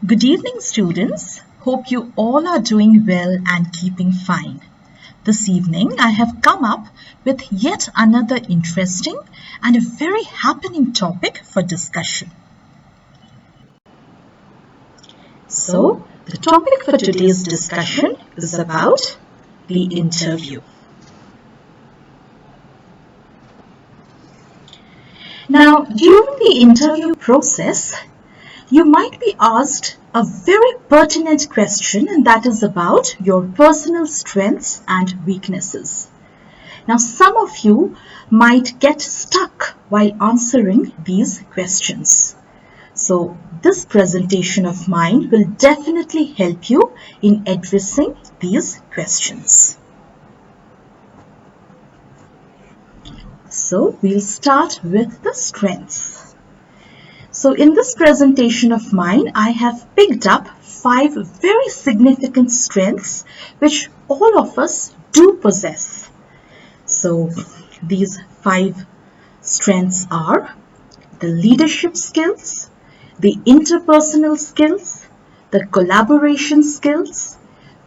Good evening, students. Hope you all are doing well and keeping fine. This evening, I have come up with yet another interesting and a very happening topic for discussion. So, the topic for today's discussion is about the interview. Now, during the interview process, you might be asked a very pertinent question, and that is about your personal strengths and weaknesses. Now, some of you might get stuck while answering these questions. So, this presentation of mine will definitely help you in addressing these questions. So, we'll start with the strengths. So in this presentation of mine, I have picked up 5 very significant strengths which all of us do possess. So these 5 strengths are the leadership skills, the interpersonal skills, the collaboration skills,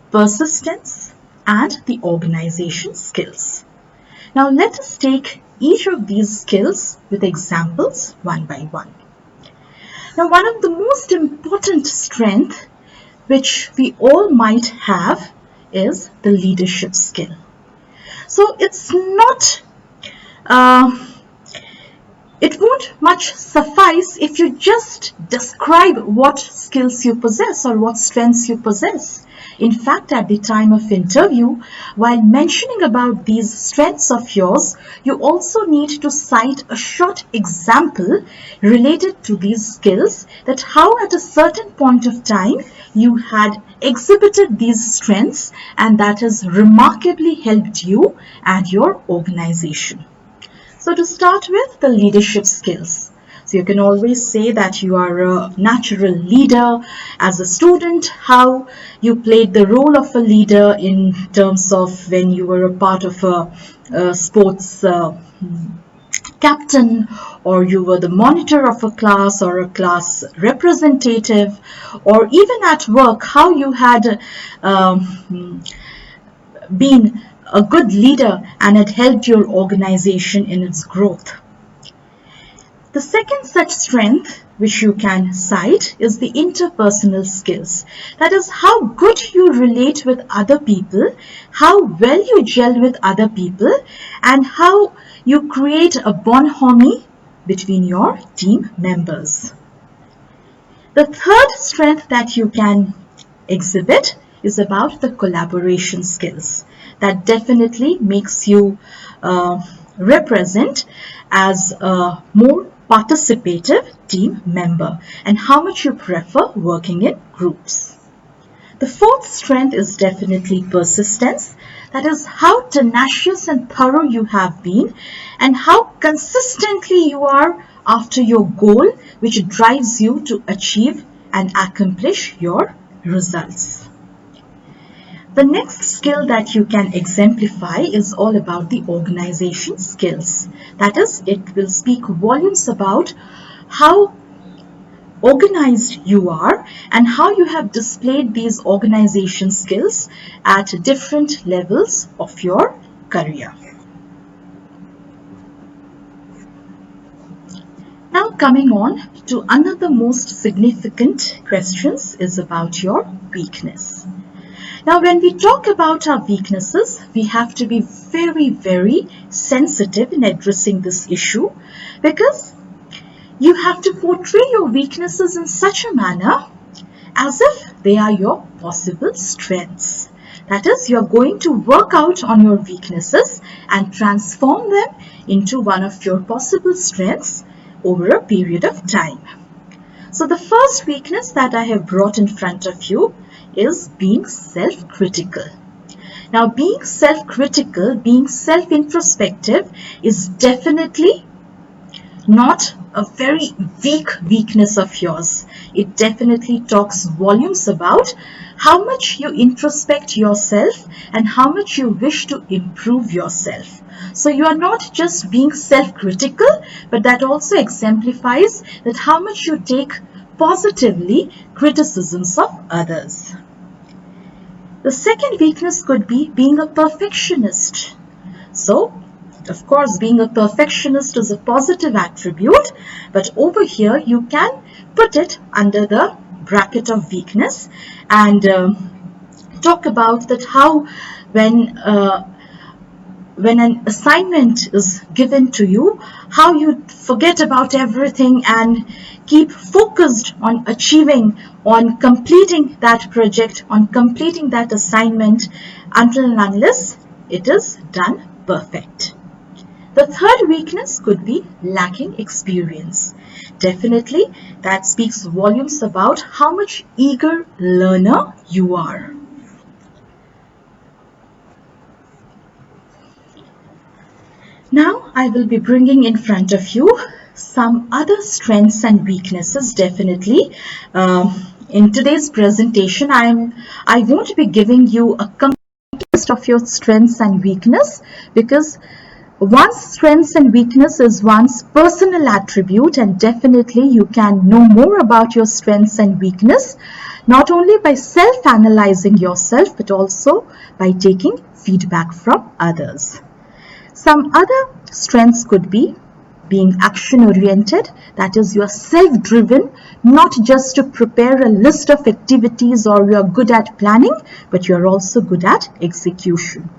persistence, and the organization skills. Now let us take each of these skills with examples one by one. Now, one of the most important strengths which we all might have is the leadership skill. So it's not, it won't much suffice if you just describe what skills you possess or what strengths you possess. In fact, at the time of interview, while mentioning about these strengths of yours, you also need to cite a short example related to these skills, that how at a certain point of time you had exhibited these strengths and that has remarkably helped you and your organization. So to start with, the leadership skills. So you can always say that you are a natural leader. As a student, how you played the role of a leader in terms of when you were a part of a sports captain, or you were the monitor of a class or a class representative, or even at work, how you had been a good leader and had helped your organization in its growth. The second such strength which you can cite is the interpersonal skills. That is how good you relate with other people, how well you gel with other people, and how you create a bonhomie between your team members. The third strength that you can exhibit is about the collaboration skills. That definitely makes you represent as a more participative team member and how much you prefer working in groups. The fourth strength is definitely persistence. That is how tenacious and thorough you have been and how consistently you are after your goal, which drives you to achieve and accomplish your results. The next skill that you can exemplify is all about the organization skills. That is, it will speak volumes about how organized you are and how you have displayed these organization skills at different levels of your career. Now coming on to another most significant questions is about your weakness. Now, when we talk about our weaknesses, we have to be very, very sensitive in addressing this issue, because you have to portray your weaknesses in such a manner as if they are your possible strengths. That is, you're going to work out on your weaknesses and transform them into one of your possible strengths over a period of time. So the first weakness that I have brought in front of you is being self-critical. Now, being self-critical, being self-introspective is definitely not a very weak weakness of yours. It definitely talks volumes about how much you introspect yourself and how much you wish to improve yourself. So you are not just being self-critical, but that also exemplifies that how much you take positively criticisms of others. The second weakness could be being a perfectionist. So, of course, being a perfectionist is a positive attribute, but over here you can put it under the bracket of weakness and talk about that how when an assignment is given to you, how you forget about everything and keep focused on achieving, on completing that project, on completing that assignment until and unless it is done perfect. The third weakness could be lacking experience. Definitely, that speaks volumes about how much eager learner you are. Now I will be bringing in front of you some other strengths and weaknesses. Definitely, in today's presentation, I won't be giving you a complete list of your strengths and weakness, because one's strengths and weakness is one's personal attribute, and definitely you can know more about your strengths and weakness not only by self-analyzing yourself but also by taking feedback from others. Some other strengths could be being action-oriented, that is, you are self-driven, not just to prepare a list of activities or you are good at planning, but you are also good at execution.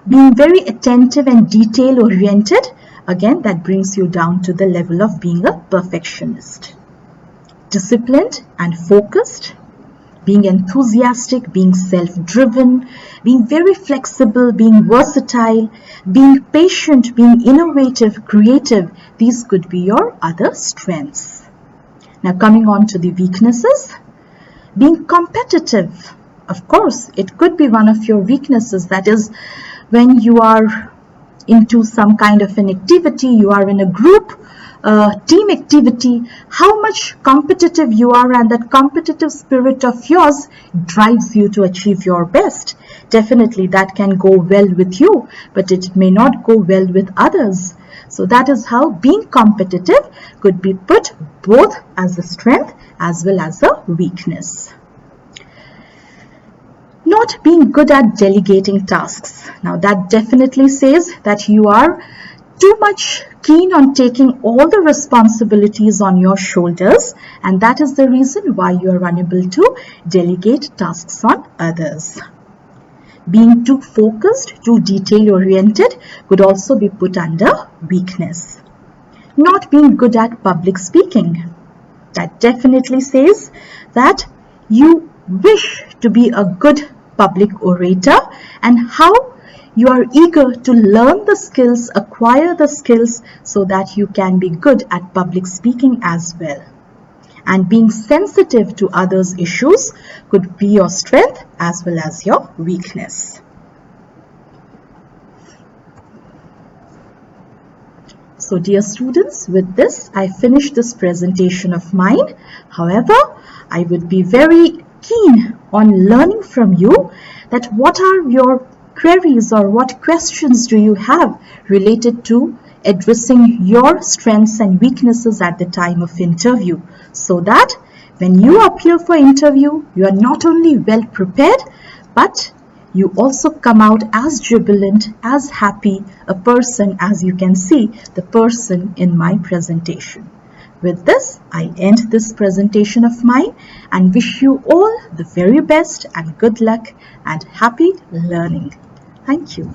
Being very attentive and detail-oriented, again, that brings you down to the level of being a perfectionist. Disciplined and focused, being enthusiastic, being self-driven, being very flexible, being versatile, being patient, being innovative, creative. These could be your other strengths. Now coming on to the weaknesses. Being competitive. Of course, it could be one of your weaknesses. That is, when you are into some kind of an activity, you are in a group, team activity, how much competitive you are, and that competitive spirit of yours drives you to achieve your best. Definitely that can go well with you, but it may not go well with others. So that is how being competitive could be put both as a strength as well as a weakness. Not being good at delegating tasks. Now that definitely says that you are too much keen on taking all the responsibilities on your shoulders, and that is the reason why you are unable to delegate tasks on others. Being too focused, too detail-oriented could also be put under weakness. Not being good at public speaking. That definitely says that you wish to be a good public orator, and how you are eager to learn the skills, acquire the skills so that you can be good at public speaking as well. And being sensitive to others' issues could be your strength as well as your weakness. So dear students, with this I finish this presentation of mine. However, I would be very keen on learning from you that what are your queries or what questions do you have related to addressing your strengths and weaknesses at the time of interview, so that when you appear for interview, you are not only well prepared, but you also come out as jubilant, as happy a person as you can see the person in my presentation. With this, I end this presentation of mine and wish you all the very best and good luck and happy learning. Thank you.